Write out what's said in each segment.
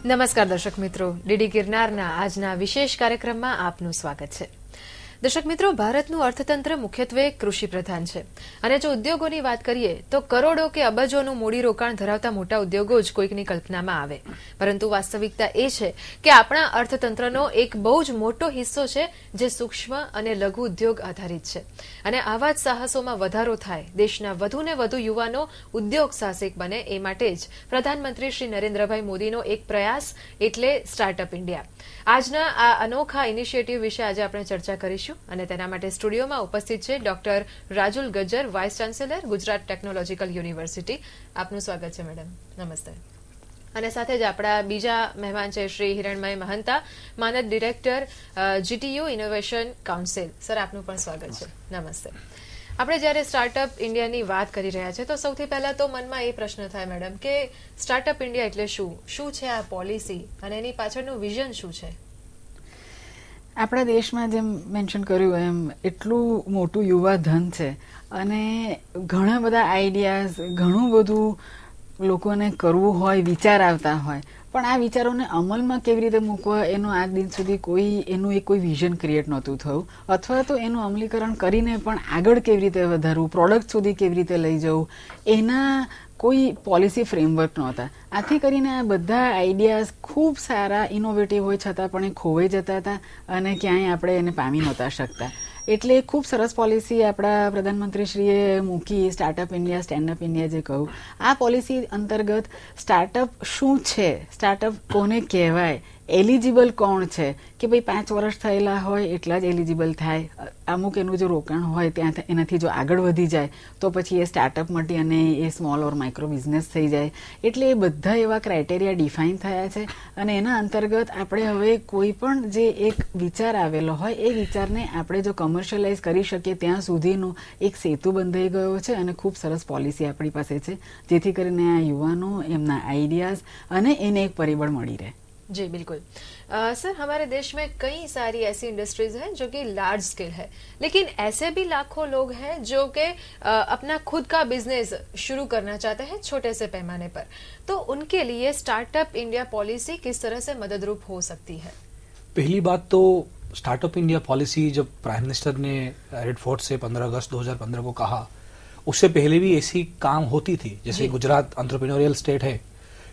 નમસ્કાર દર્શક મિત્રો, ડીડી ગિરનારના આજના વિશેષ કાર્યક્રમમાં આપનું સ્વાગત છે. દર્શક મિત્રો, ભારતનું અર્થતંત્ર મુખ્યત્વે કૃષિ પ્રધાન છે અને જો ઉદ્યોગોની વાત કરીએ તો કરોડો કે અબજોનું મૂડીરોકાણ ધરાવતા મોટા ઉદ્યોગો જ કોઈકની કલ્પનામાં આવે, પરંતુ વાસ્તવિકતા એ છે કે આપણા અર્થતંત્રનો એક બહુ જ મોટો હિસ્સો છે જે સૂક્ષ્મ અને લઘુ ઉદ્યોગ આધારિત છે અને આવા જ સાહસોમાં વધારો થાય, દેશના વધુને વધુ યુવાનો ઉદ્યોગ સાહસિક બને, એ માટે જ પ્રધાનમંત્રી શ્રી નરેન્દ્રભાઈ મોદીનો એક પ્રયાસ એટલે સ્ટાર્ટઅપ ઇન્ડિયા. આજના આ અનોખા ઇનિશિયેટિવ વિશે આજે આપણે ચર્ચા કરીશું અને તેના માટે સ્ટુડિયોમાં ઉપસ્થિત છે doctor Rajul Gajjar, vice chancellor, Gujarat technological university. આપનું સ્વાગત છે મેડમ. નમસ્તે. અને સાથે જ આપણા બીજા મહેમાન છે શ્રી હિરણમય મહંતા, માનદ director, GTU innovation council. Sir, આપનું પણ સ્વાગત છે. નમસ્તે. આપણે જ્યારે સ્ટાર્ટઅપ ઇન્ડિયાની વાત કરી રહ્યા છે તો સૌથી પહેલા તો મનમાં એ પ્રશ્ન થાય મેડમ કે સ્ટાર્ટઅપ ઇન્ડિયા એટલે શું છે આ પોલિસી અને એની પાછળનું વિઝન શું છે? આપણા દેશમાં જેમ મેન્શન કર્યું એમ એટલું મોટું યુવા ધન છે અને ઘણા બધા આઈડિયાઝ, ઘણું બધું લોકોને કરવું હોય, વિચાર આવતા હોય, પણ આ વિચારોને અમલમાં કેવી રીતે મૂકવા એનું આજ દિન સુધી એનું કોઈ વિઝન ક્રિએટ નહોતું થયું, અથવા તો એનું અમલીકરણ કરીને પણ આગળ કેવી રીતે વધારવું, પ્રોડક્ટ સુધી કેવી રીતે લઈ જવું, એના કોઈ પોલિસી ફ્રેમવર્ક નહોતા. આથી કરીને આ બધા આઈડિયાઝ ખૂબ સારા, ઇનોવેટિવ હોય છતાં પણ એ ખોવાઈ જતા હતા અને ક્યાંય આપણે એને પામી નહોતા શકતા. એટલે ખૂબ સરસ પોલિસી આપણા પ્રધાનમંત્રીશ્રીએ મૂકી, સ્ટાર્ટઅપ ઇન્ડિયા, સ્ટેન્ડઅપ ઇન્ડિયા જે કહું. આ પોલિસી અંતર્ગત સ્ટાર્ટઅપ શું છે, સ્ટાર્ટઅપ કોને કહેવાય, એલિજિબલ કોણ છે કે ભાઈ 5 વર્ષ થયેલા હોય એટલા જ એલિજિબલ થાય, અમુક એનું જો રોકાણ હોય ત્યાં એનાથી જો આગળ વધી જાય તો પછી એ સ્ટાર્ટઅપ મટી અને એ સ્મોલ ઓર માઇક્રો બિઝનેસ થઈ જાય. એટલે એ બધા એવા ક્રાઇટેરિયા ડિફાઇન થયા છે અને એના અંતર્ગત આપણે હવે કોઈ પણ જે એક વિચાર આવેલો હોય એ વિચારને આપણે જો કમર્શિયલાઇઝ કરી શકીએ ત્યાં સુધીનો એક સેતુ બંધાઈ ગયો છે અને ખૂબ સરસ પોલિસી આપણી પાસે છે જેથી કરીને આ યુવાનો એમના આઈડિયાઝ અને એને એક પરિબળ મળી રહે. जी बिल्कुल. सर, हमारे देश में कई सारी ऐसी इंडस्ट्रीज हैं जो कि लार्ज स्केल है, लेकिन ऐसे भी लाखों लोग हैं जो कि अपना खुद का बिजनेस शुरू करना चाहते हैं छोटे से पैमाने पर. तो उनके लिए स्टार्टअप इंडिया पॉलिसी किस तरह से मददरूप हो सकती है? पहली बात तो स्टार्टअप इंडिया पॉलिसी जब प्राइम मिनिस्टर ने रेड फोर्ट से 15 अगस्त 2015 को कहा, उससे पहले भी ऐसी काम होती थी. जैसे गुजरात एंटरप्रेन्योरियल स्टेट है,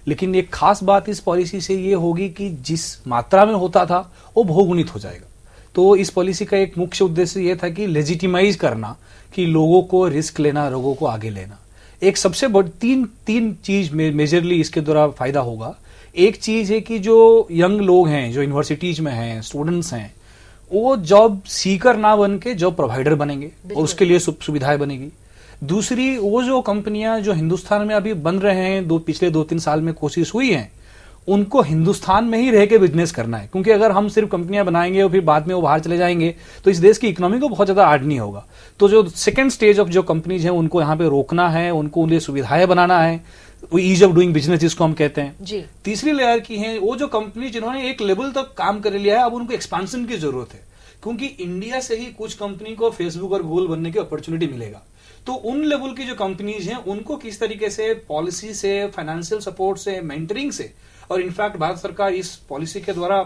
लेकिन एक खास बात इस पॉलिसी से ये होगी कि जिस मात्रा में होता था वो बहुगुणित हो जाएगा. तो इस पॉलिसी का एक मुख्य उद्देश्य ये था कि लेजिटिमाइज करना, कि लोगों को रिस्क लेना, लोगों को आगे लेना. एक सबसे बड़ी तीन चीज मेजरली इसके द्वारा फायदा होगा. एक चीज है कि जो यंग लोग हैं, जो यूनिवर्सिटीज में हैं, स्टूडेंट्स हैं, वो जॉब सीकर ना बन के जॉब प्रोवाइडर बनेंगे और उसके लिए सुविधाएं बनेगी. दूसरी, वो जो कंपनियां जो हिंदुस्तान में अभी बन रहे हैं, पिछले 2-3 साल में कोशिश हुई है, उनको हिंदुस्तान में ही रह के बिजनेस करना है. क्योंकि अगर हम सिर्फ कंपनियां बनाएंगे और फिर बाद में वो बाहर चले जाएंगे तो इस देश की इकोनॉमी को बहुत ज्यादा आड़ नहीं होगा. तो जो सेकंड स्टेज ऑफ जो कंपनीज हैं उनको यहाँ पे रोकना है, उनको उन्हें सुविधाएं बनाना है, ईज ऑफ डूइंग बिजनेस जिसको हम कहते हैं जी. तीसरी लेयर की है वो जो कंपनी जिन्होंने एक लेवल तक काम कर लिया है, अब उनको एक्सपांशन की जरूरत है, क्योंकि इंडिया से ही कुछ कंपनी को फेसबुक और गूगल बनने की अपॉर्चुनिटी मिलेगा. तो उन लेवल की जो कंपनीज हैं उनको किस तरीके से पॉलिसी से, फाइनेंशियल सपोर्ट से, मेंटरिंग से, और इनफैक्ट भारत सरकार इस पॉलिसी के द्वारा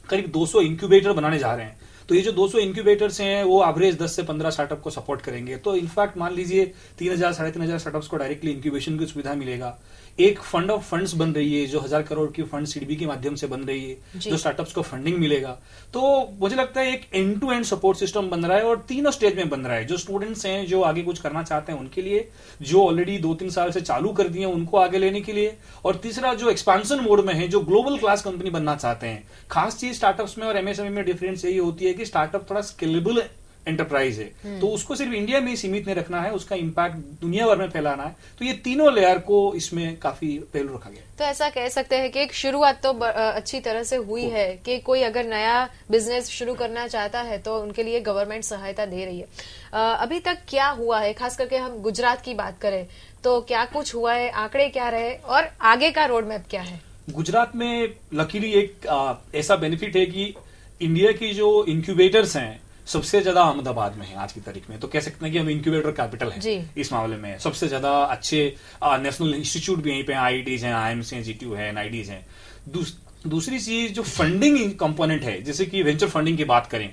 करीब 200 इंक्यूबेटर बनाने जा रहे हैं. तो ये जो 200 इंक्यूबेटर्स हैं वो एवरेज 10 से 15 स्टार्टअप को सपोर्ट करेंगे. तो इनफैक्ट मान लीजिए 3,000 साढ़े 3,000 स्टार्टअप्स को डायरेक्टली इंक्यूबेशन की सुविधा मिलेगा. एक फंड ऑफ फंड्स बन रही है जो 1,000 करोड़ की फंड सीडबी के माध्यम से बन रही है, जो स्टार्टअप्स को फंडिंग मिलेगा. तो मुझे लगता है एक end to end support system बन रहा है और तीनों स्टेज में बन रहा है. जो स्टूडेंट्स हैं जो आगे कुछ करना चाहते हैं उनके लिए, जो ऑलरेडी 2-3 साल से चालू कर दिए उनको आगे लेने के लिए, और तीसरा जो एक्सपांशन मोड में है, जो ग्लोबल क्लास कंपनी बनना चाहते हैं. खास चीज स्टार्टअप्स में और एमएसएमई में डिफरेंस यही होती है कि स्टार्टअप थोड़ा स्केलेबल एंटरप्राइज है, तो उसको सिर्फ इंडिया में ही सीमित नहीं रखना है, उसका इंपैक्ट दुनिया भर में फैलाना है. तो ये तीनों लेयर को इसमें काफी पहलू रखा गया. तो ऐसा कह सकते हैं कि एक शुरुआत तो अच्छी तरह से हुई है कि कोई अगर नया बिजनेस शुरू करना चाहता है तो उनके लिए गवर्नमेंट सहायता दे रही है. अभी तक क्या हुआ है, खास करके हम गुजरात की बात करें तो क्या कुछ हुआ है, आंकड़े क्या रहे और आगे का रोड मैप क्या है? गुजरात में लकीली एक ऐसा बेनिफिट है कि इंडिया की जो इंक्यूबेटर्स हैं सबसे ज्यादा अहमदाबाद में है आज की तारीख में, तो कह सकते हैं कि हम इंक्यूबेटर कैपिटल है इस मामले में। सबसे ज्यादा अच्छे नेशनल इंस्टीट्यूट भी यहीं पे आईआईटीज हैं, आईएमसी हैं, जीटीयू है, एनआईडीज हैं। दूसरी चीज जो फंडिंग कंपोनेंट है, जैसे कि वेंचर फंडिंग की बात करें,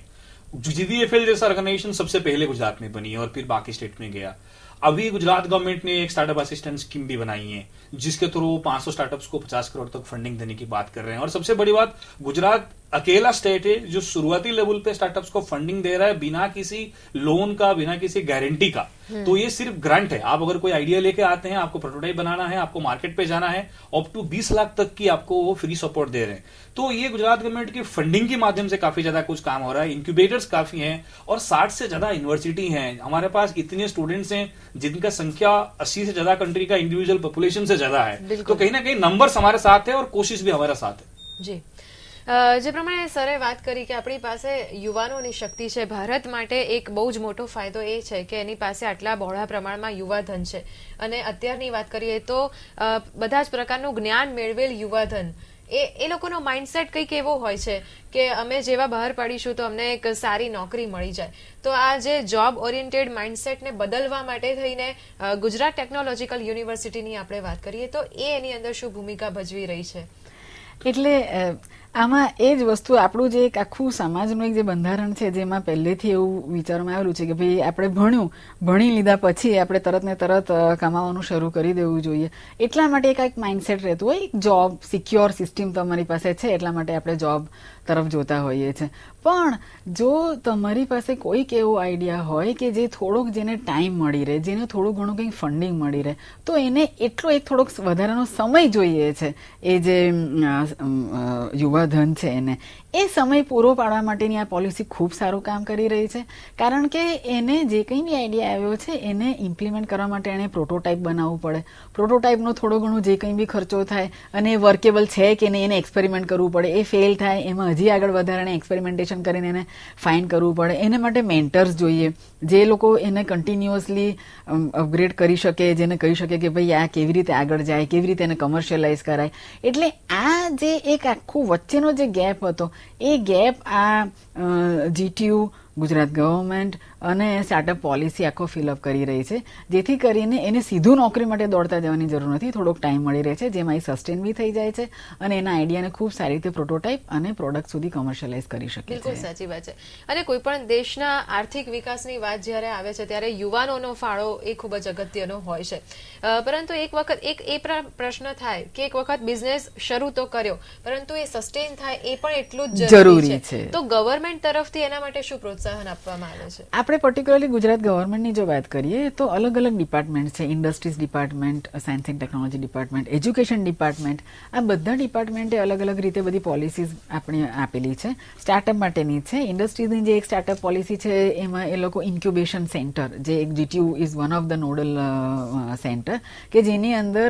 जीडीएफएल जैसा ऑर्गेनाइजेशन सबसे पहले गुजरात में बनी और फिर बाकी स्टेट में गया। अभी गुजरात गवर्नमेंट ने एक स्टार्टअप असिस्टेंट स्कीम भी बनाई है, जिसके थ्रू 500 स्टार्टअप्स को 50 करोड़ तक फंडिंग देने की बात कर रहे हैं। और सबसे बड़ी बात, गुजरात अकेला स्टेट है जो शुरुआती लेवल पे स्टार्टअप्स को फंडिंग दे रहा है बिना किसी लोन का, बिना किसी गारंटी का। तो ये सिर्फ ग्रांट है। आप अगर कोई आइडिया लेके आते हैं, आपको प्रोटोटाइप बनाना है, आपको मार्केट पे जाना है, अप टू 20 लाख तक की आपको वो फ्री सपोर्ट दे रहे हैं। तो ये गुजरात गवर्नमेंट की फंडिंग के माध्यम से काफी ज्यादा कुछ काम हो रहा है। इंक्यूबेटर्स काफी हैं और 60 से ज्यादा यूनिवर्सिटी हैं। हमारे पास इतने स्टूडेंट्स हैं जिनका संख्या 80 से ज्यादा कंट्री का इंडिविजुअल पॉपुलेशन से ज्यादा है। तो कहीं ना कहीं नंबर्स हमारे साथ है और कोशिश भी हमारे साथ है। जी, જે પ્રમાણે સરે વાત કરી કે આપણી પાસે યુવાનોની શક્તિ છે, ભારત માટે એક બહુ જ મોટો ફાયદો એ છે કે એની પાસે આટલા બહોળા પ્રમાણમાં યુવાધન છે અને અત્યારની વાત કરીએ તો બધા જ પ્રકારનું જ્ઞાન મેળવેલ યુવાધન એ લોકોનો માઇન્ડસેટ કંઈક એવો હોય છે કે અમે જેવા બહાર પાડીશું તો અમને એક સારી નોકરી મળી જાય. તો આ જે જોબ ઓરિએન્ટેડ માઇન્ડસેટને બદલવા માટે થઈને ગુજરાત ટેકનોલોજીકલ યુનિવર્સિટીની આપણે વાત કરીએ તો એ એની અંદર શું ભૂમિકા ભજવી રહી છે? એટલે આમાં એ જ વસ્તુ, આપણું જે એક આખું સમાજનું એક જે બંધારણ છે, જેમાં પહેલેથી એવું વિચારવામાં આવેલું છે કે ભાઈ આપણે ભણી લીધા પછી આપણે તરત ને તરત કમાવાનું શરૂ કરી દેવું જોઈએ. એટલા માટે એક માઇન્ડસેટ રહેતું હોય, એક જોબ સિક્યોર સિસ્ટમ તમારી પાસે છે એટલા માટે આપણે જોબ તરફ જોતા હોઈએ છીએ. પણ જો તમારી પાસે કોઈક એવો આઈડિયા હોય કે જે થોડોક, જેને ટાઈમ મળી રહે, જેને થોડું ઘણું કંઈક ફંડિંગ મળી રહે, તો એને એટલો એક થોડોક વધારાનો સમય જોઈએ છે. એ જે યુવાધન છે એને એ સમય પૂરો પાડવા માટેની આ પોલિસી ખૂબ સારું કામ કરી રહી છે. કારણ કે એને જે કંઈ બી આઈડિયા આવ્યો છે એને ઇમ્પ્લિમેન્ટ કરવા માટે એને પ્રોટોટાઇપ બનાવવું પડે. પ્રોટોટાઇપનો થોડો ઘણો જે કંઈ બી ખર્ચો થાય અને એ વર્કેબલ છે કે નહીં એને એક્સપેરિમેન્ટ કરવું પડે. એ ફેલ થાય એમાં હજી આગળ વધારાને એક્સપેરિમેન્ટેશન કરીને એને ફાઇન કરવું પડે. એને માટે મેન્ટર્સ જોઈએ, જે લોકો એને કન્ટિન્યુઅસલી અપગ્રેડ કરી શકે, જેને કહી શકે કે ભાઈ આ કેવી રીતે આગળ જાય, કેવી રીતે એને કમર્શિયલાઇઝ કરાય. એટલે આ જે એક આખું વચ્ચેનો જે ગેપ હતો, એ ગેપ આ જીટીયુ, ગુજરાત ગવર્મેન્ટ અને સ્ટાર્ટઅપ પોલિસી આખો ફિલઅપ કરી રહી છે, જેથી કરીને એને સીધું નોકરી માટે દોડતા જવાની જરૂર નથી. થોડોક ટાઈમ મળી રહે છે, જેમાં એ સસ્ટેન બી થઈ જાય છે અને એના આઈડિયાને ખૂબ સારી રીતે પ્રોટોટાઇપ અને પ્રોડક્ટ સુધી કમર્શિયલાઇઝ કરી શકે છે. બિલકુલ સાચી વાત છે. અને કોઈ પણ દેશના આર્થિક વિકાસની વાત જ્યારે આવે છે ત્યારે યુવાનોનો ફાળો એ ખૂબ જ અગત્યનો હોય છે. પરંતુ એક વખત એ પ્રશ્ન થાય કે એક વખત બિઝનેસ શરૂ તો કર્યો, પરંતુ એ સસ્ટેન થાય એ પણ એટલું જ જરૂરી છે. તો ગવર્મેન્ટ તરફથી એના માટે શું પ્રોત્સાહન આપવામાં આવે છે? આપણે પર્ટિક્યુલરલી ગુજરાત ગવર્મેન્ટની જો વાત કરીએ તો અલગ અલગ ડિપાર્ટમેન્ટ છે. Industries department, science and technology department, education department, આ બધા ડિપાર્ટમેન્ટે અલગ અલગ રીતે બધી પોલિસીઝ આપણે આપેલી છે. સ્ટાર્ટઅપ માટેની છે. ઇન્ડસ્ટ્રીઝની જે એક સ્ટાર્ટઅપ પોલિસી છે એમાં એ લોકો ઇન્ક્યુબેશન સેન્ટર, જે એક GTU is one of the nodal centre, કે જેની અંદર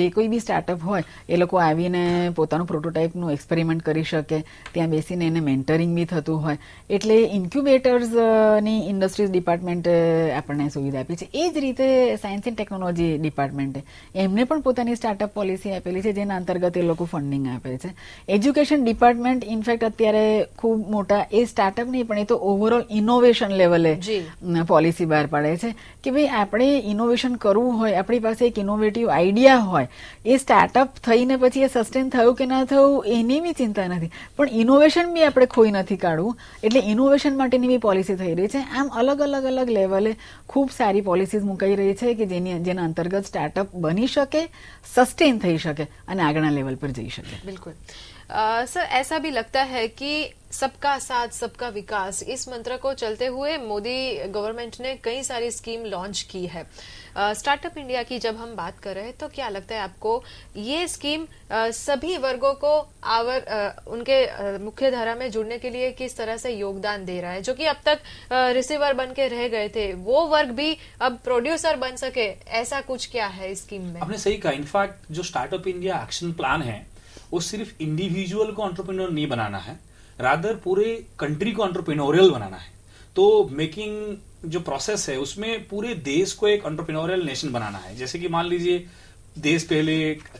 જે કોઈ બી સ્ટાર્ટઅપ હોય એ લોકો આવીને પોતાનું પ્રોટોટાઇપનું એક્સપેરિમેન્ટ કરી શકે. ત્યાં બેસીને એને મેન્ટરિંગ બી થતું હોય. એટલે ઇન્ક્યુબેટર્સની ઇન્ડસ્ટ્રીઝ ડિપાર્ટમેન્ટે આપણને સુવિધા આપી છે. એ જ રીતે સાયન્સ એન્ડ ટેકનોલોજી ડિપાર્ટમેન્ટે એમને પણ પોતાની સ્ટાર્ટઅપ પોલિસી આપેલી છે, જેના અંતર્ગત એ લોકો ફંડિંગ આપે છે. એજ્યુકેશન ડિપાર્ટમેન્ટ ઇનફેક્ટ અત્યારે ખૂબ મોટા, એ સ્ટાર્ટઅપ નહીં પણ એ તો ઓવરઓલ ઇનોવેશન લેવલે પોલિસી બહાર પાડે છે કે ભાઈ આપણે ઇનોવેશન કરવું હોય, આપણી પાસે એક ઇનોવેટિવ આઈડિયા હોય, એ સ્ટાર્ટઅપ થઈને પછી એ સસ્ટેન થયું કે ના થયું એની બી ચિંતા નથી, પણ ઇનોવેશન બી આપણે ખોઈ નથી કાઢવું. એટલે ઇનોવેશન માટેની બી પોલિસી થઈ રહી છે. આમ અલગ અલગ લેવલે ખૂબ સારી પોલિસીઝ મુકાઈ રહી છે કે જેના અંતર્ગત સ્ટાર્ટઅપ બની શકે, સસ્ટેન થઈ શકે અને આગળના લેવલ પર જઈ શકે. बिल्कुल सर, ऐसा भी लगता है कि सबका साथ सबका विकास इस मंत्र को चलते हुए मोदी गवर्नमेंट ने कई सारी स्कीम लॉन्च की है. स्टार्टअप इंडिया की जब हम बात कर रहे हैं तो क्या लगता है आपको ये स्कीम सभी वर्गों को उनके मुख्य धारा में जुड़ने के लिए किस तरह से योगदान दे रहा है? जो कि अब तक रिसीवर बन के रह गए थे, वो वर्ग भी अब प्रोड्यूसर बन सके, ऐसा कुछ क्या है इस स्कीम में? आपने सही कहा. इनफैक्ट जो स्टार्टअप इंडिया एक्शन प्लान है वो सिर्फ इंडिविजुअल को एंटरप्रेन्योर नहीं बनाना है, रादर पूरे कंट्री को एंटरप्रेन्योरियल बनाना है. तो मेकिंग जो प्रोसेस है उसमें पूरे देश को एक एंटरप्रेन्योरियल नेशन बनाना है. जैसे कि मान लीजिए देश पहले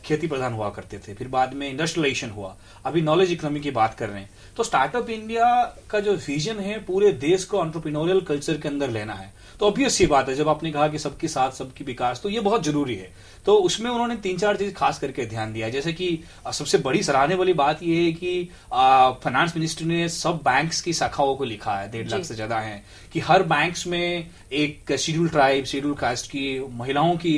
खेती प्रधान हुआ करते थे, फिर बाद में इंडस्ट्रियलाइजेशन हुआ, अभी नॉलेज इकोनॉमी की बात कर रहे हैं। तो स्टार्टअप इंडिया का जो विजन है पूरे देश को एंटरप्रेन्योरियल कल्चर के अंदर लेना है। तो ऑब्वियस सी बात है, जब आपने कहा कि सबके साथ सबकी विकास, तो ये बहुत जरूरी है। तो उसमें उन्होंने 3-4 चीज खास करके ध्यान दिया, जैसे कि सबसे बड़ी सराहने वाली बात यह है कि फाइनेंस मिनिस्ट्री ने सब बैंक्स की शाखाओं को लिखा है, 1.5 लाख से ज्यादा है, कि हर बैंक्स में एक शेड्यूल ट्राइब, शेड्यूल कास्ट की महिलाओं की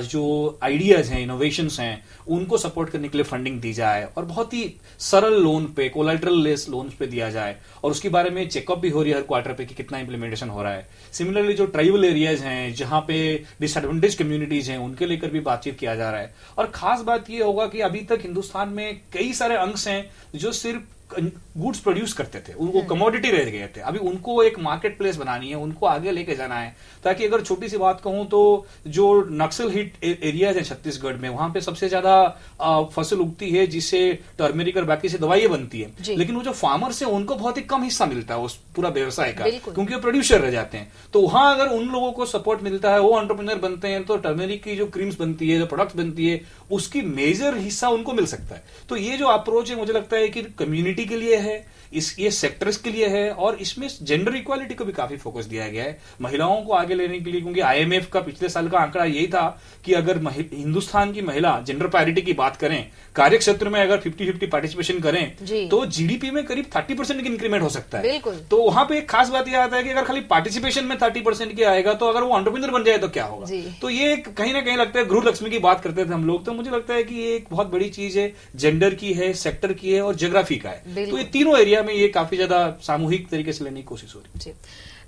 जो आइडियाज हैं, इनोवेशंस हैं, उनको सपोर्ट करने के लिए फंडिंग दी जाए और बहुत ही सरल लोन पे, कोलैटरल लेस लोन पे दिया जाए। और उसके बारे में चेकअप भी हो रही है हर क्वार्टर पे कि कितना इंप्लीमेंटेशन हो रहा है। सिमिलरली जो ट्राइबल एरियाज हैं, जहां पे डिसएडवांटेज कम्युनिटीज हैं, उनके लेकर भी बातचीत किया जा रहा है। और खास बात यह होगा कि अभी तक हिंदुस्तान में कई सारे अंश हैं जो सिर्फ गुड्स प्रोड्यूस करते थे, उनको कमोडिटी रह गए थे। अभी उनको एक मार्केट प्लेस बनानी है, उनको आगे लेके जाना है, ताकि अगर छोटी सी बात कहूं तो जो नक्सल हिट एरियाज है छत्तीसगढ़ में, वहां पे सबसे ज्यादा फसल उगती है जिससे टर्मेरिक और बाकी से दवाइयां बनती है, लेकिन वो जो फार्मर्स है उनको बहुत ही कम हिस्सा मिलता है उस पूरा व्यवसाय का, क्योंकि वो प्रोड्यूसर रह जाते हैं। तो वहां अगर उन लोगों को सपोर्ट मिलता है, वो एंटरप्रेन्योर बनते हैं, तो टर्मेरिक की जो क्रीम्स बनती है, जो प्रोडक्ट्स बनती है, उसकी मेजर हिस्सा उनको मिल सकता है। तो ये जो अप्रोच है, मुझे लगता है कि कम्युनिटी के लिए है, ये सेक्टर्स के लिए है, और इसमें जेंडर इक्वालिटी को भी काफी फोकस दिया गया है महिलाओं को आगे लेने के लिए। क्योंकि आईएमएफ का पिछले साल का आंकड़ा यही था कि अगर हिंदुस्तान की महिला जेंडर पैरिटी की बात करें, कार्य क्षेत्र में अगर 50-50 पार्टिसिपेशन करें, तो जीडीपी में करीब 30% की इंक्रीमेंट हो सकता है। तो वहां पे एक खास बात यह आता है कि अगर खाली पार्टिसिपेशन में 30% की आएगा, तो अगर वो एंटरप्रेन्योर बन जाए तो क्या होगा। तो ये कहीं ना कहीं लगता है, गृह लक्ष्मी की बात करते थे हम लोग, तो मुझे लगता है कि ये एक बहुत बड़ी चीज है, जेंडर की है, सेक्टर की है और ज्योग्राफी का है। तो ये तीनों एरिया में ये काफी ज्यादा सामूहिक तरीके से लेने की कोशिश हो रही है।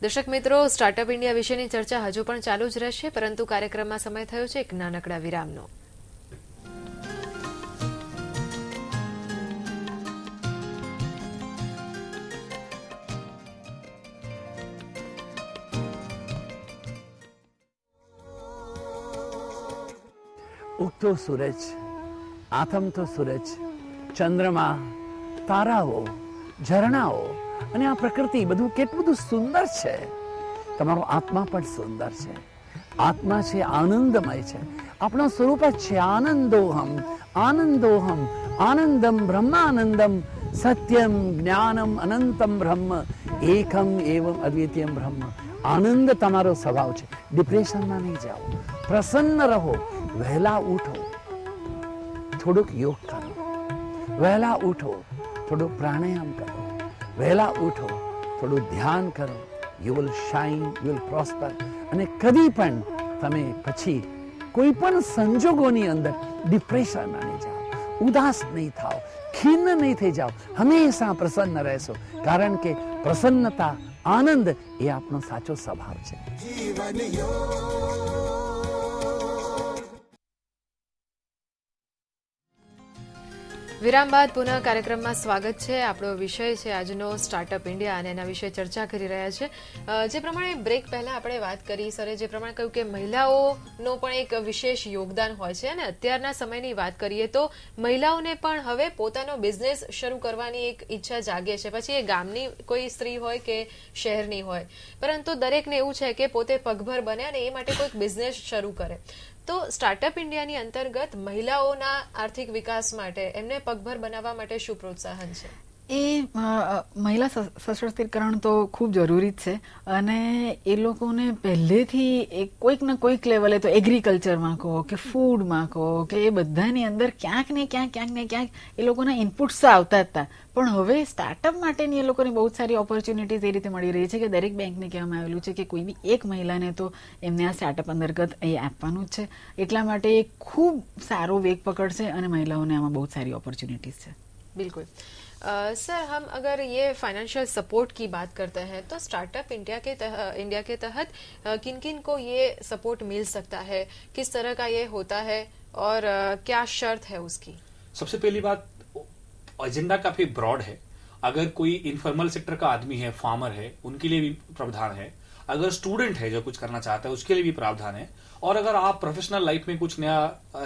દર્શક મિત્રો, સ્ટાર્ટઅપ ઇન્ડિયા વિશેની ચર્ચા હજુ પણ ચાલુ જ રહેશે, પરંતુ કાર્યક્રમમાં સમય થયો છે એક નાનકડા વિરામનો। ઉગતો સૂરજ, આથમતો સૂરજ, ચંદ્રમા, તારાઓ, ઝરણાઓ અને આ પ્રકૃતિ બધું કેટલું બધું સુંદર છે। તમારો આત્મા પણ સુંદર છે, આત્મા છે આનંદમય છે, આપણો સ્વરૂપ જ છે આનંદોહમ, આનંદોહમ, આનંદમ બ્રહ્માનંદમ, સત્યમ જ્ઞાનમ અનંતમ બ્રહ્મ, એકમ એવમ અદ્વિતીયમ બ્રહ્મ। આનંદ તમારો સ્વભાવ છે, ડિપ્રેશનમાં નહીં જાઓ, પ્રસન્ન રહો, વહેલા ઉઠો, થોડુંક યોગ કરો, વહેલા ઉઠો, થોડું પ્રાણાયામ કરો, વહેલા ઉઠો, થોડું ધ્યાન કરો, you will shine, you will prosper. અને કદી પણ તમે પછી કોઈ પણ સંજોગોની અંદર ડિપ્રેશનમાં નહીં જાઓ, ઉદાસ નહીં થાઓ, ખિન્ન નહીં થઈ જાઓ, હંમેશા પ્રસન્ન રહેશો, કારણ કે પ્રસન્નતા, આનંદ એ આપણો સાચો સ્વભાવ છે। વિરામ બાદ પુનઃ કાર્યક્રમમાં સ્વાગત છે। આપણો વિષય છે આજનો સ્ટાર્ટઅપ ઇન્ડિયા અને એના વિશે ચર્ચા કરી રહ્યા છે। જે પ્રમાણે બ્રેક પહેલા આપણે વાત કરી, સરે જે પ્રમાણે કહ્યું કે મહિલાઓનો પણ એક વિશેષ યોગદાન હોય છે, અને અત્યારના સમયની વાત કરીએ તો મહિલાઓને પણ હવે પોતાનો બિઝનેસ શરૂ કરવાની એક ઈચ્છા જાગે છે, પછી એ ગામની કોઈ સ્ત્રી હોય કે શહેરની હોય, પરંતુ દરેકને એવું છે કે પોતે પગભર બને અને એ માટે કોઈક બિઝનેસ શરૂ કરે। તો સ્ટાર્ટઅપ ઇન્ડિયાની અંતર્ગત મહિલાઓના આર્થિક વિકાસ માટે, એમને પગભર બનાવવા માટે શું પ્રોત્સાહન છે? એ મહિલા સશક્તિકરણ તો ખૂબ જરૂરી જ છે, અને એ લોકોને પહેલેથી કોઈક ને કોઈક લેવલે, તો એગ્રીકલ્ચરમાં કહો કે ફૂડમાં કહો કે એ બધાની અંદર ક્યાંક ને ક્યાંક એ લોકોના ઇનપુટ્સ આવતા હતા, પણ હવે સ્ટાર્ટઅપ માટેની એ લોકોને બહુ સારી ઓપોર્ચ્યુનિટીઝ એ રીતે મળી રહી છે કે દરેક બેંકને કહેવામાં આવેલું છે કે કોઈ બી એક મહિલાને તો એમને આ સ્ટાર્ટઅપ અંતર્ગત એ આપવાનું જ છે। એટલા માટે એ ખૂબ સારો વેગ પકડશે અને મહિલાઓને આમાં બહુ સારી ઓપોर्चुनिटीज છે। बिल्कुल सर, हम अगर ये फाइनेंशियल सपोर्ट की बात करते हैं तो स्टार्टअप इंडिया के तहत किन किन को ये सपोर्ट मिल सकता है, किस तरह का ये होता है और क्या शर्त है उसकी? सबसे पहली बात, एजेंडा काफी ब्रॉड है। अगर कोई इनफॉर्मल सेक्टर का आदमी है, फार्मर है, उनके लिए भी प्रावधान है। अगर स्टूडेंट है जो कुछ करना चाहता है, उसके लिए भी प्रावधान है। और अगर आप प्रोफेशनल लाइफ में कुछ नया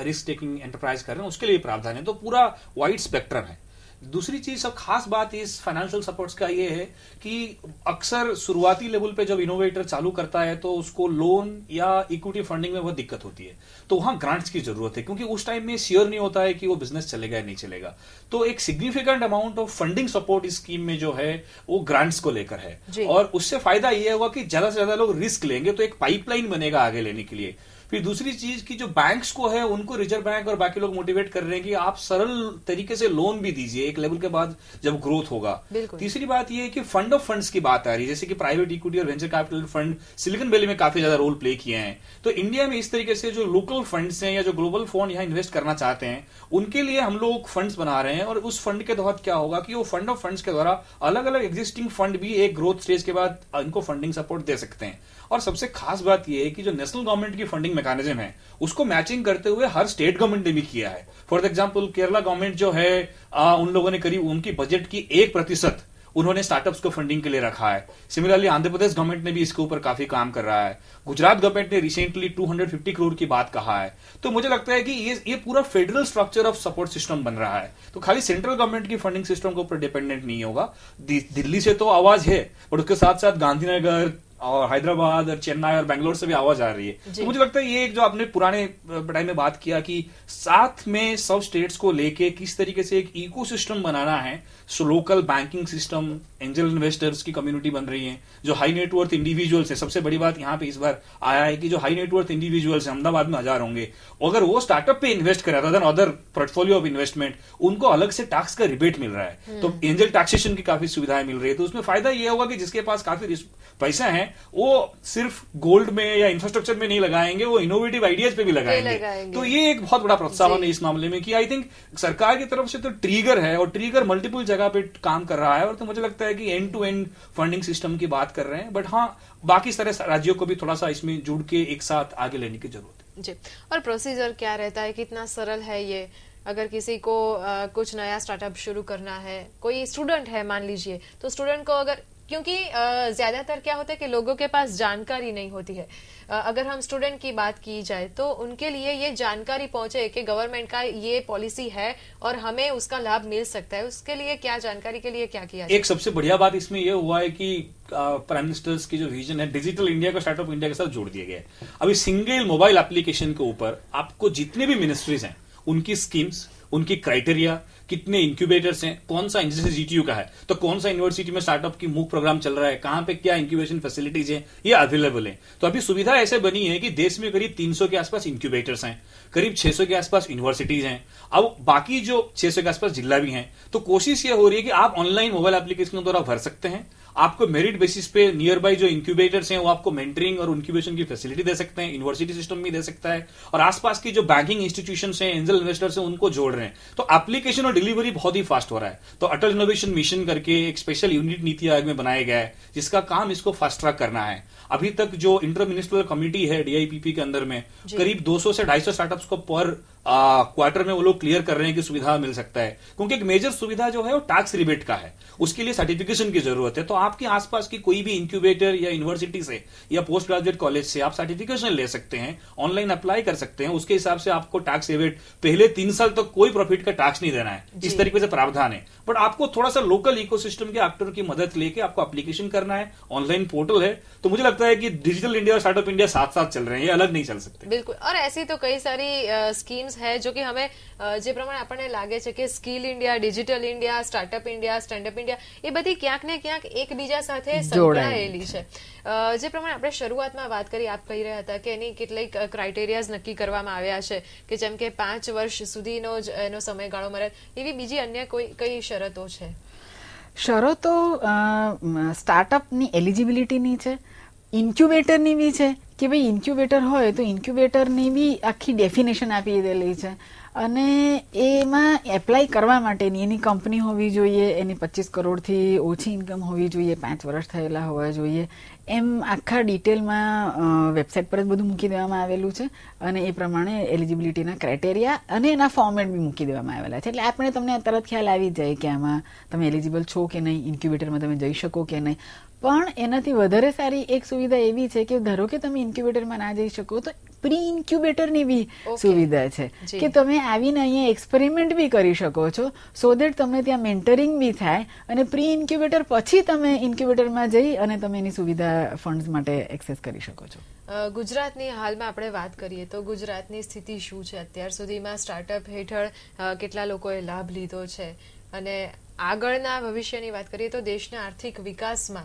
रिस्क टेकिंग एंटरप्राइज कर रहे हैं, उसके लिए प्रावधान है। तो पूरा वाइड स्पेक्ट्रम है। दूसरी चीज सब खास बात इस फाइनेंशियल सपोर्ट्स का ये है कि अक्सर शुरुआती लेवल पे जब इनोवेटर चालू करता है तो उसको लोन या इक्विटी फंडिंग में बहुत दिक्कत होती है, तो वहां ग्रांट्स की जरूरत है, क्योंकि उस टाइम में श्योर नहीं होता है कि वो बिजनेस चलेगा या नहीं चलेगा। तो एक significant amount of funding support इस स्कीम में जो है वो ग्रांट्स को लेकर है, और उससे फायदा ये होगा कि ज्यादा से ज्यादा लोग रिस्क लेंगे, तो एक पाइपलाइन बनेगा आगे लेने के लिए। फिर दूसरी चीज की जो बैंक्स को है उनको रिजर्व बैंक और बाकी लोग मोटिवेट कर रहे हैं कि आप सरल तरीके से लोन भी दीजिए एक लेवल के बाद जब ग्रोथ होगा। तीसरी बात ये है कि फंड ऑफ फंड्स की बात आ रही है, जैसे कि प्राइवेट इक्विटी और venture capital fund silicon valley में काफी ज्यादा रोल प्ले किए हैं। तो इंडिया में इस तरीके से जो लोकल फंड्स हैं या जो ग्लोबल फंड यहाँ इन्वेस्ट करना चाहते हैं उनके लिए हम लोग फंड्स बना रहे हैं, और उस फंड के तहत क्या होगा कि वो फंड ऑफ फंड्स के द्वारा अलग अलग एग्जिस्टिंग फंड भी एक ग्रोथ स्टेज के बाद इनको फंडिंग सपोर्ट दे सकते हैं। और सबसे खास बात यह है कि जो नेशनल गवर्नमेंट की फंडिंग मैकेनिज्म है उसको मैचिंग करते हुए हर स्टेट गवर्नमेंट ने भी किया है। फॉर एग्जांपल केरला गवर्नमेंट जो है उन लोगों ने करीब उनकी बजट की 1% उन्होंने स्टार्टअप्स को फंडिंग के लिए रखा है। सिमिलरली आंध्र प्रदेश गवर्नमेंट ने भी इसके ऊपर काफी काम कर रहा है। गुजरात गवर्नमेंट ने रिसेंटली 250 करोड़ की बात कहा है। तो मुझे लगता है कि ये पूरा federal structure of support system बन रहा है, तो खाली सेंट्रल गवर्नमेंट की फंडिंग सिस्टम के ऊपर डिपेंडेंट नहीं होगा। दिल्ली से तो आवाज है, पर उसके साथ साथ गांधीनगर और हैदराबाद और चेन्नई और बेंगलोर से भी आवाज आ रही है। तो मुझे लगता है ये एक जो आपने पुराने टाइम में बात किया कि साथ में सब स्टेट्स को लेके किस तरीके से एक इकोसिस्टम बनाना है, so local banking system, angel investors की कम्युनिटी बन रही है, जो हाई नेटवर्थ इंडिविजुअल्स है। सबसे बड़ी बात यहाँ पे इस बार आया है कि जो हाई नेटवर्थ इंडिविजुअल्स है, अहमदाबाद में 1000 होंगे, अगर वो स्टार्टअप पे इन्वेस्ट करें other than other portfolio of investment, उनको अलग से टैक्स का रिबेट मिल रहा है। तो एंजल टैक्सेशन की काफी सुविधाएं मिल रही है। तो उसमें फायदा ये होगा कि जिसके पास काफी पैसा है वो सिर्फ गोल्ड में या इंफ्रास्ट्रक्चर में नहीं लगाएंगे, वो इनोवेटिव आइडियाज पे भी लगाएंगे। तो ये एक बहुत बड़ा प्रोत्साहन है इस मामले में कि आई थिंक सरकार की तरफ से तो ट्रिगर है, और ट्रिगर मल्टीपल जगह पे काम कर रहा है। और तो मुझे लगता है कि end to end funding system की बात कर रहे हैं, बट हाँ बाकी सारे राज्यों को भी थोड़ा सा इसमें जुड़ के एक साथ आगे लेने की जरूरत है। जी, और प्रोसीजर क्या रहता है, कितना सरल है ये? अगर किसी को कुछ नया स्टार्टअप शुरू करना है, कोई स्टूडेंट है मान लीजिए, तो स्टूडेंट को अगर, क्योंकि ज्यादातर क्या होता है कि लोगों के पास जानकारी नहीं होती है। अगर हम स्टूडेंट की बात की जाए तो उनके लिए ये जानकारी पहुंचे कि गवर्नमेंट का ये पॉलिसी है और हमें उसका लाभ मिल सकता है, उसके लिए क्या जानकारी के लिए क्या किया जाए? एक सबसे बढ़िया बात इसमें यह हुआ है कि प्राइम मिनिस्टर्स की जो विजन है डिजिटल इंडिया को स्टार्टअप इंडिया के साथ जोड़ दिया गया है। अभी सिंगल मोबाइल एप्लीकेशन के ऊपर आपको जितने भी मिनिस्ट्रीज हैं उनकी स्कीम्स, उनकी क्राइटेरिया, कितने इंक्यूबेटर्स हैं, कौन सा जैसे जीटीयू का है तो कौन सा यूनिवर्सिटी में स्टार्टअप की मूक प्रोग्राम चल रहा है, कहां पे क्या इंक्यूबेशन फैसिलिटीज हैं, ये अवेलेबल है। तो अभी सुविधा ऐसे बनी है कि देश में करीब 300 के आसपास इंक्यूबेटर्स हैं, करीब 600 के आसपास यूनिवर्सिटीज हैं, अब बाकी जो 600 के आसपास जिला भी हैं। तो कोशिश ये हो रही है कि आप ऑनलाइन मोबाइल एप्लीकेशन द्वारा भर सकते हैं, आपको मेरिट बेसिस पे नियर बाय जो इंक्यूबेटर्स हैं वो आपको मेंटरिंग और इंक्यूबेशन की फैसिलिटी दे सकते हैं, यूनिवर्सिटी सिस्टम भी दे सकता है, और आसपास की जो बैंकिंग इंस्टीट्यूशंस हैं, एंजल इन्वेस्टर्स हैं, उनको जोड़ रहे हैं। तो एप्लीकेशन और डिलीवरी बहुत ही फास्ट हो रहा है। तो अटल इनोवेशन मिशन करके एक स्पेशल यूनिट नीति आयोग में बनाया गया है जिसका काम इसको फास्ट ट्रैक करना है। अभी तक जो इंटर मिनिस्ट्रियल कमिटी है डीआईपीपी के अंदर में करीब 200 से 250 स्टार्टअप्स को पर क्वार्टर में वो लोग क्लियर कर रहे हैं कि सुविधा मिल सकता है, क्योंकि एक मेजर सुविधा जो है वो टैक्स रिबेट का है, उसके लिए सर्टिफिकेशन की जरूरत है। तो आपके आसपास की कोई भी इंक्यूबेटर या यूनिवर्सिटी से या पोस्ट ग्रेजुएट कॉलेज से आप सर्टिफिकेशन ले सकते हैं, ऑनलाइन अप्लाई कर सकते हैं, उसके हिसाब से आपको टैक्स रिबेट पहले 3 साल तक कोई प्रॉफिट का टैक्स नहीं देना है, इस तरीके से प्रावधान है। बट आपको थोड़ा सा लोकल इकोसिस्टम के एक्टर की मदद लेके आपको एप्लीकेशन करना है, ऑनलाइन पोर्टल है। तो मुझे लगता है कि डिजिटल इंडिया और स्टार्टअप इंडिया साथ साथ चल रहे हैं, ये अलग नहीं चल सकते। बिल्कुल, और ऐसी तो कई सारी स्कीम्स है जो कि हमें જે પ્રમાણે આપણને લાગે છે કે skill India, digital India, startup India, standup India એ બધી ક્યાંક ને ક્યાંક એકબીજા સાથે સંકળાયેલી છે। જે પ્રમાણે આપણે શરૂઆતમાં વાત કરી, આપ કહી રહ્યા હતા કે એની કેટલીક ક્રાઇટેરિયાઝ નક્કી કરવામાં આવ્યા છે કે જેમ કે 5 વર્ષ સુધીનો જ એનો સમયગાળો મળે, એવી બીજી અન્ય કઈ શરતો છે? શરતો સ્ટાર્ટઅપની એલિજિબિલિટીની છે, ઇન્ક્યુબેટરની બી છે કે ભાઈ ઇન્ક્યુબેટર હોય તો ઇન્ક્યુબેટરની બી આખી ડેફિનેશન આપી દેલી છે, અને એમાં એપ્લાય કરવા માટેની એની કંપની હોવી જોઈએ, એની 25 કરોડથી ઓછી ઇન્કમ હોવી જોઈએ, 5 વર્ષ થયેલા હોવા જોઈએ, એમ આખા ડિટેલમાં વેબસાઇટ પર જ બધું મૂકી દેવામાં આવેલું છે, અને એ પ્રમાણે એલિજિબિલિટીના ક્રાઇટેરિયા અને એના ફોર્મેટ બી મૂકી દેવામાં આવેલા છે। એટલે આપણે તમને તરત ખ્યાલ આવી જાય કે આમાં તમે એલિજિબલ છો કે નહીં, ઇન્ક્યુબેટરમાં તમે જઈ શકો કે નહીં। પણ એનાથી વધારે સારી એક સુવિધા એવી છે કે ધારો કે તમે ઇન્ક્યુબેટરમાં ના જઈ શકો તો પ્રી ઇન્ક્યુબેટરની બી Okay. સુવિધા છે જી. કે તમે આવીને અહીંયા એક્સપેરિમેન્ટ બી કરી શકો છો, સો દેટ તમને ત્યાં મેન્ટરિંગ બી થાય અને પ્રી ઇન્ક્યુબેટર પછી તમે ઇન્ક્યુબેટરમાં જઈ અને તમે એની સુવિધા ફંડ્સ માટે એક્સેસ કરી શકો છો. ગુજરાતની હાલમાં આપણે વાત કરીએ તો ગુજરાતની સ્થિતિ શું છે? અત્યાર સુધીમાં સ્ટાર્ટઅપ હેઠળ કેટલા લોકોએ લાભ લીધો છે અને આગળના ભવિષ્યની વાત કરીએ તો દેશના આર્થિક વિકાસમાં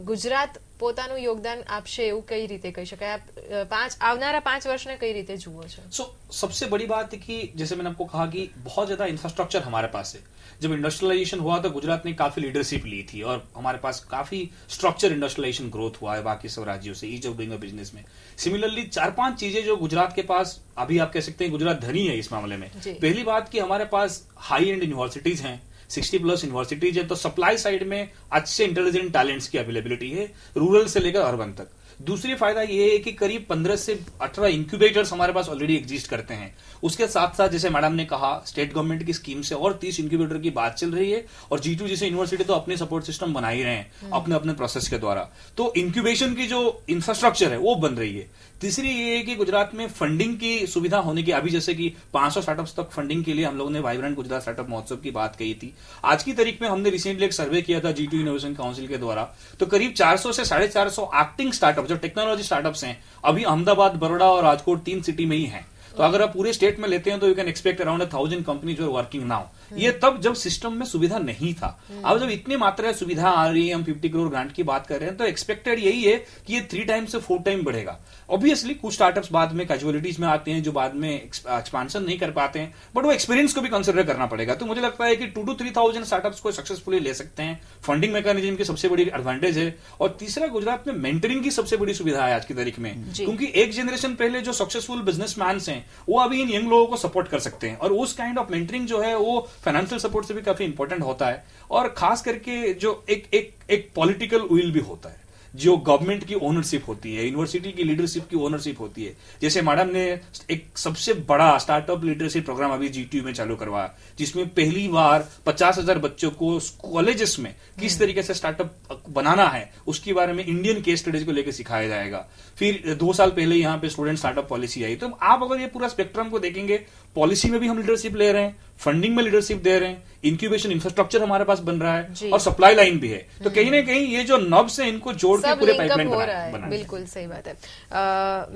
ગુજરાત પોતાનું યોગદાન આપશે એવું કઈ રીતે કહી શકાય? આપ આવનારા 5 વર્ષને કઈ રીતે જુઓ છો? सो सबसे बड़ी बात है कि जैसे मैंने आपको कहा कि बहुत ज्यादा इंफ्रास्ट्रक्चर हमारे पास है. जब इंडस्ट्रियलाइजेशन हुआ तो गुजरात ने काफी लीडरशिप ली थी और हमारे पास काफी स्ट्रक्चर इंडस्ट्रियलाइजेशन ग्रोथ हुआ है बाकी सब राज्यों से, ease of doing a business में. सिमिलरली 4-5 चीजें जो गुजरात के पास, अभी आप कह सकते हैं गुजरात धनी है इस मामले में. जी. पहली बात कि हमारे पास हाई एंड यूनिवर्सिटीज हैं, 60+ यूनिवर्सिटीज है, तो सप्लाई साइड में अच्छे इंटेलिजेंट टैलेंट्स की अवेलेबिलिटी है रूरल से लेकर अर्बन तक. दूसरी फायदा ये है कि करीब 15 से 18 इंक्यूबेटर्स हमारे पास ऑलरेडी एग्जिस्ट करते हैं. उसके साथ साथ जैसे मैडम ने कहा स्टेट गवर्नमेंट की स्कीम से और 30 इंक्यूबेटर की बात चल रही है और G2 जैसे यूनिवर्सिटी तो अपने सपोर्ट सिस्टम बना ही रहे हैं अपने अपने प्रोसेस के द्वारा. तो इंक्यूबेशन की जो इंफ्रास्ट्रक्चर है वो बन रही है. तीसरी ये है कि गुजरात में फंडिंग की सुविधा होने की, अभी जैसे कि 500 स्टार्टअप्स तक फंडिंग के लिए हम लोगों ने वाइब्रेंट गुजरात स्टार्टअप महोत्सव की बात कही थी. आज की तारीख में हमने रिसेंटली एक सर्वे किया था G2 इनोवेशन काउंसिल के द्वारा, तो करीब 400 से 450 एक्टिंग स्टार्टअप जो टेक्नोलॉजी स्टार्टअप्स हैं अभी अहमदाबाद, बड़ौदा और राजकोट 3 सिटी में ही हैं. तो अगर आप पूरे स्टेट में लेते हैं तो you can expect around 1000 companies are working now. ये तब जब सिस्टम में सुविधा नहीं था. अब जब इतनी मात्रा में सुविधा आ रही है, हम 50 करोड़ ग्रांट की बात कर रहे हैं, तो एक्सपेक्टेड यही है कि ये 3 टाइम से 4 टाइम बढ़ेगा. ऑब्वियसली कुछ स्टार्टअप्स बाद में कैजुअलिटीज में आते हैं जो बाद में एक्सपांशन नहीं कर पाते हैं, बट वो एक्सपीरियंस को भी कंसिडर करना पड़ेगा. तो मुझे लगता है कि 2 to 3,000 स्टार्टअप्स को सक्सेसफुली ले सकते हैं. फंडिंग मैकेनिज्म की सबसे बड़ी एडवांटेज है. और तीसरा, गुजरात में मेंटरिंग की सबसे बड़ी सुविधा है आज की तारीख में, क्योंकि एक जनरेशन पहले जो सक्सेसफुल बिजनेसमैन हैं वो अभी इन यंग लोगों को सपोर्ट कर सकते हैं. और उस काइंड ऑफ मेंटरिंग जो है वो फाइनेंशियल सपोर्ट से भी काफी इंपॉर्टेंट होता है. और खास करके जो एक पॉलिटिकल विल भी होता है, जो गवर्नमेंट की ओनरशिप होती है, यूनिवर्सिटी की लीडरशिप की ओनरशिप होती है. जैसे मैडम ने एक सबसे बड़ा स्टार्टअप लीडरशिप प्रोग्राम अभी G2 में चालू करवाया, जिसमें पहली बार 50,000 बच्चों को कॉलेजेस में किस तरीके से स्टार्टअप बनाना है उसके बारे में इंडियन केस स्टडीज को लेकर सिखाया जाएगा. फिर 2 साल पहले यहाँ पे स्टूडेंट स्टार्टअप पॉलिसी आई. तो आप अगर ये पूरा स्पेक्ट्रम को देखेंगे, पॉलिसी में भी हम लीडरशिप ले रहे हैं, फंडिंग में लीडरशिप दे रहे हैं, इंक्यूबेशन इंफ्रास्ट्रक्चर हमारे पास बन रहा है और सप्लाई लाइन भी है. तो कहीं ना कहीं ये जो नब्स है इनको जोड़ के पूरे पाइपलाइन बना. બિલકુલ સહી વાત છે.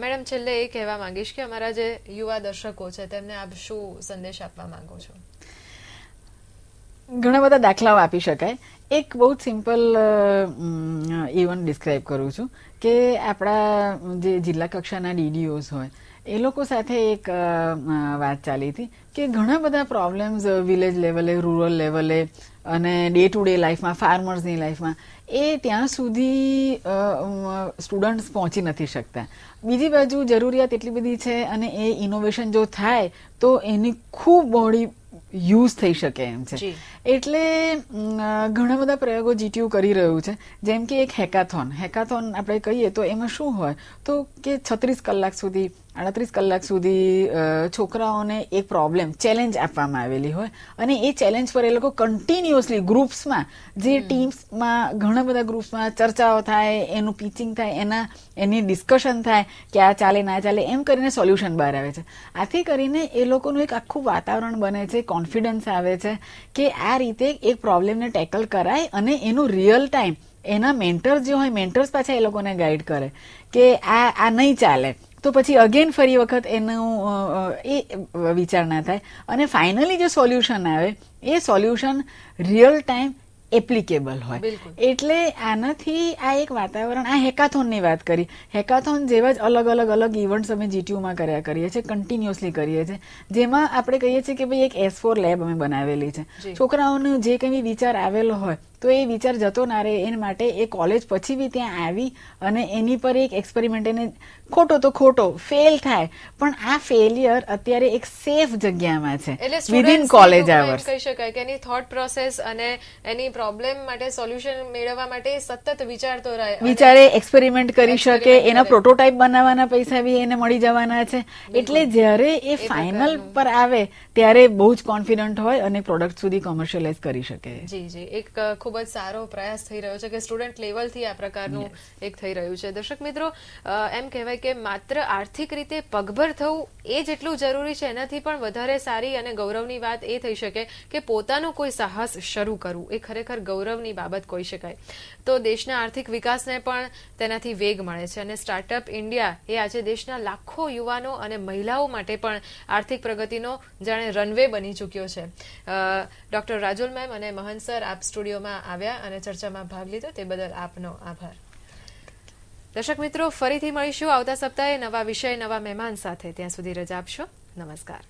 મેડમ, છેલ્લે એ કહેવા માંગીશ કે અમારા જે યુવા દર્શકો છે તેમને આપ શું સંદેશ આપવા માંગો છો? ઘણા બધા દાખલાઓ આપી શકાય. એક બહુ જ સિમ્પલ ઇવન્ટ ડિસ્ક્રાઇબ કરું છું કે આપણા જે જિલ્લા કક્ષાના DDOs હોય એ લોકો સાથે એક વાત ચાલી હતી કે ઘણા બધા પ્રોબ્લેમ્સ વિલેજ લેવલે, રૂરલ લેવલે અને ડે ટુ ડે લાઈફમાં, ફાર્મર્સની લાઈફમાં એ ત્યાં સુધી સ્ટુડન્ટ્સ પહોંચી નથી શકતા. બીજી બાજુ જરૂરિયાત એટલી બધી છે અને એ ઇનોવેશન જો થાય તો એની ખૂબ બહોળી યુઝ થઈ શકે એમ છે. એટલે ઘણા બધા પ્રયોગો G2 કરી રહ્યું છે. જેમ કે એક હેકાથોન આપણે કહીએ તો એમાં શું હોય તો કે 36 કલાક સુધી, 38 કલાક સુધી છોકરાઓને એક પ્રોબ્લેમ, ચેલેન્જ આપવામાં આવેલી હોય અને એ ચેલેન્જ પર એ લોકો કન્ટિન્યુઅસલી ગ્રુપ્સમાં, જે ટીમ્સમાં ઘણા બધા ગ્રુપ્સમાં ચર્ચાઓ થાય, એનું પિચિંગ થાય, એની ડિસ્કશન થાય કે આ ચાલે ના ચાલે, એમ કરીને સોલ્યુશન બહાર આવે છે. આથી કરીને એ લોકોનું એક આખું વાતાવરણ બને છે, કોન્ફિડન્સ આવે છે કે આ રીતે એક પ્રોબ્લેમને ટેકલ કરાય અને એનું રિયલ ટાઈમ એના મેન્ટર્સ જે હોય, મેન્ટર્સ પાછા એ લોકોને ગાઈડ કરે કે આ નહીં ચાલે તો પછી અગેન ફરી વખત એનું એ વિચાર ના થાય અને ફાઇનલી જે સોલ્યુશન આવે એ સોલ્યુશન રિયલ ટાઈમ એપ્લિકેબલ હોય. એટલે આનાથી આ એક વાતાવરણ, આ હેકાથોનની વાત કરી, હેકાથોન જેવા જ અલગ અલગ ઇવેન્ટ્સ અમે G2માં કર્યા કરીએ છીએ, કન્ટિન્યુઅસલી કરીએ છીએ, જેમાં આપણે કહીએ છીએ કે ભાઈ એક S4 લેબ અમે બનાવેલી છે. છોકરાઓનો જે કંઈ વિચાર આવેલો હોય તો એ વિચાર જતો ના રહે એના માટે એ કોલેજ પછી બી ત્યાં આવી અને એની પર એક એક્સપેરિમેન્ટ, એને ખોટો તો ખોટો ફેલ થાય પણ આ ફેલિયર અત્યારે એક સેફ જગ્યામાં છે વિધિન કોલેજ આવર્સ. કહી શકાય કે એની થોટ પ્રોસેસ અને એની પ્રોબ્લેમ માટે સોલ્યુશન મેળવવા માટે સતત વિચારતો રહે, વિચારે, એક્સપેરિમેન્ટ કરી શકે, એના પ્રોટોટાઇપ બનાવવાના પૈસા બી એને મળી જવાના છે. એટલે જ્યારે એ ફાઇનલ પર આવે ત્યારે બહુ જ કોન્ફિડન્ટ હોય અને પ્રોડક્ટ સુધી કોમર્શિયલાઇઝ કરી શકે. જી, એક ખૂબ ખૂબ જ સારો પ્રયાસ થઈ રહ્યો છે કે સ્ટુડન્ટ લેવલથી આ પ્રકારનું એક થઈ રહ્યું છે. દર્શક મિત્રો, એમ કહેવાય કે માત્ર આર્થિક રીતે પગભર થવું એ જેટલું જરૂરી છે, એનાથી પણ વધારે સારી અને ગૌરવની વાત એ થઈ શકે કે પોતાનું કોઈ સાહસ શરૂ કરવું એ ખરેખર ગૌરવની બાબત કહી શકાય. તો દેશના આર્થિક વિકાસને પણ તેનાથી વેગ મળે છે અને સ્ટાર્ટઅપ ઇન્ડિયા એ આજે દેશના લાખો યુવાનો અને મહિલાઓ માટે પણ આર્થિક પ્રગતિનો જાણે રનવે બની ચૂક્યો છે. ડોક્ટર રાજુલ મેમ અને મહંત સર આપ સ્ટુડિયોમાં આવ્યા અને ચર્ચામાં ભાગ લીધો તે બદલ આપનો આભાર. દર્શક મિત્રો, ફરીથી મળીશું આવતા સપ્તાહે નવા વિષય, નવા મહેમાન સાથે. ત્યાં સુધી રજા આપશો. નમસ્કાર.